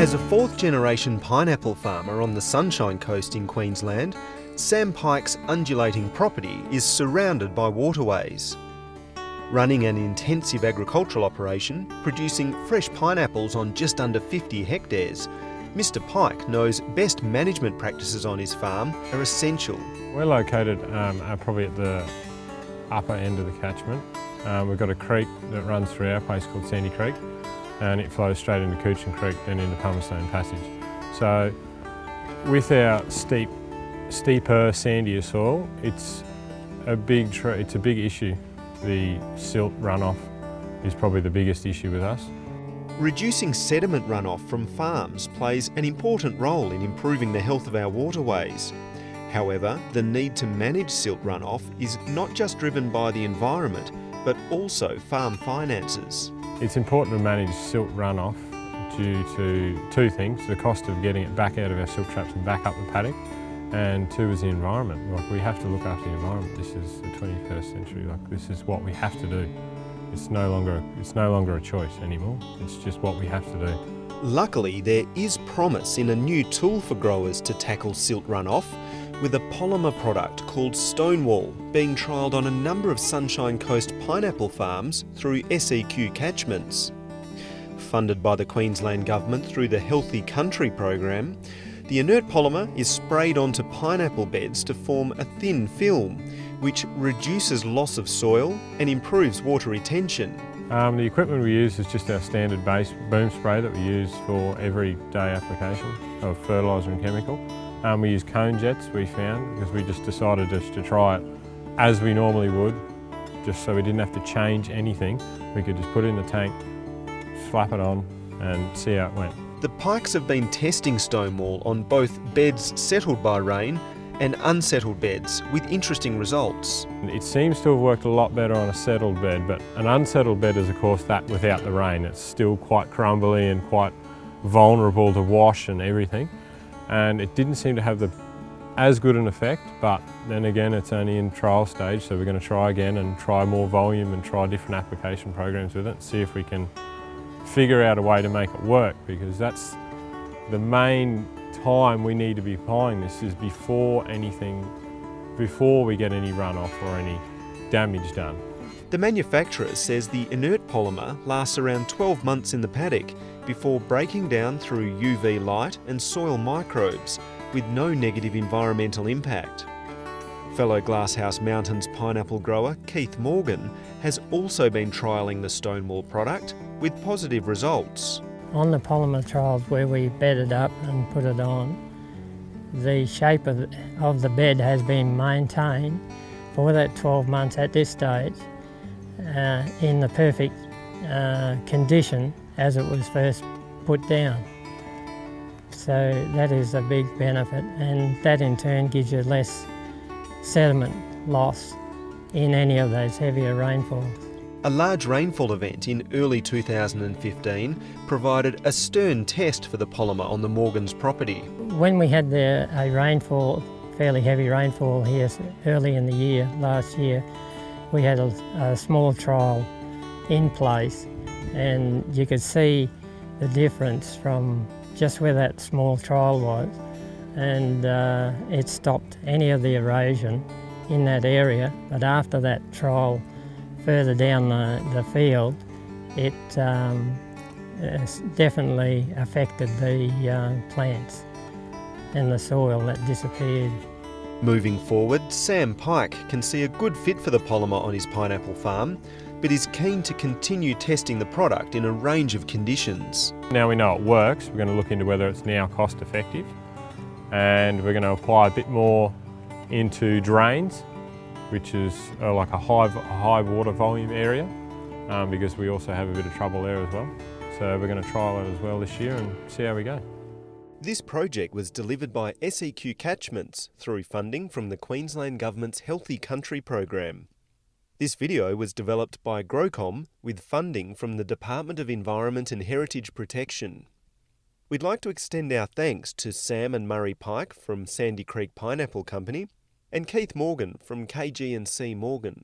As a fourth-generation pineapple farmer on the Sunshine Coast in Queensland, Sam Pike's undulating property is surrounded by waterways. Running an intensive agricultural operation, producing fresh pineapples on just under 50 hectares, Mr Pike knows best management practices on his farm are essential. We're located probably at the upper end of the catchment. We've got a creek that runs through our place called Sandy Creek, and it flows straight into Coochin Creek, then into Pumicestown Passage. So with our steeper, sandier soil, it's a big issue. The silt runoff is probably the biggest issue with us. Reducing sediment runoff from farms plays an important role in improving the health of our waterways. However, the need to manage silt runoff is not just driven by the environment, but also farm finances. It's important to manage silt runoff due to two things: the cost of getting it back out of our silt traps and back up the paddock, and two is the environment. Like, we have to look after the environment. This is the 21st century. Like, this is what we have to do. It's no longer a choice anymore. It's just what we have to do. Luckily, there is promise in a new tool for growers to tackle silt runoff, with a polymer product called Stonewall being trialled on a number of Sunshine Coast pineapple farms through SEQ catchments. Funded by the Queensland Government through the Healthy Country program, the inert polymer is sprayed onto pineapple beds to form a thin film, which reduces loss of soil and improves water retention. The equipment we use is just our standard base boom spray that we use for everyday application of fertiliser and chemical. We use cone jets, we found, because we just decided just to try it as we normally would, just so we didn't have to change anything. We could just put it in the tank, slap it on and see how it went. The Pikes have been testing Stonewall on both beds settled by rain and unsettled beds, with interesting results. It seems to have worked a lot better on a settled bed, but an unsettled bed is of course that without the rain. It's still quite crumbly and quite vulnerable to wash and everything. And it didn't seem to have as good an effect, but then again it's only in trial stage, so we're going to try again and try more volume and try different application programs with it, see if we can figure out a way to make it work, because that's the main time we need to be applying this, is before we get any runoff or any damage done. The manufacturer says the inert polymer lasts around 12 months in the paddock before breaking down through UV light and soil microbes, with no negative environmental impact. Fellow Glasshouse Mountains pineapple grower Keith Morgan has also been trialling the Stonewall product with positive results. On the polymer trials where we bedded up and put it on, the shape of the bed has been maintained for that 12 months at this stage in the perfect condition as it was first put down. So that is a big benefit, and that in turn gives you less sediment loss in any of those heavier rainfalls. A large rainfall event in early 2015 provided a stern test for the polymer on the Morgans' property. When we had a fairly heavy rainfall here early in the year, last year, we had a small trial in place, and you could see the difference from just where that small trial was, and it stopped any of the erosion in that area. But after that trial further down the field, it definitely affected the plants and the soil that disappeared. Moving forward, Sam Pike can see a good fit for the polymer on his pineapple farm, but is keen to continue testing the product in a range of conditions. Now we know it works, we're going to look into whether it's now cost effective, and we're going to apply a bit more into drains, which is like a high water volume area, because we also have a bit of trouble there as well. So we're going to trial it as well this year and see how we go. This project was delivered by SEQ Catchments through funding from the Queensland Government's Healthy Country program. This video was developed by Growcom with funding from the Department of Environment and Heritage Protection. We'd like to extend our thanks to Sam and Murray Pike from Sandy Creek Pineapple Company and Keith Morgan from KG&C Morgan.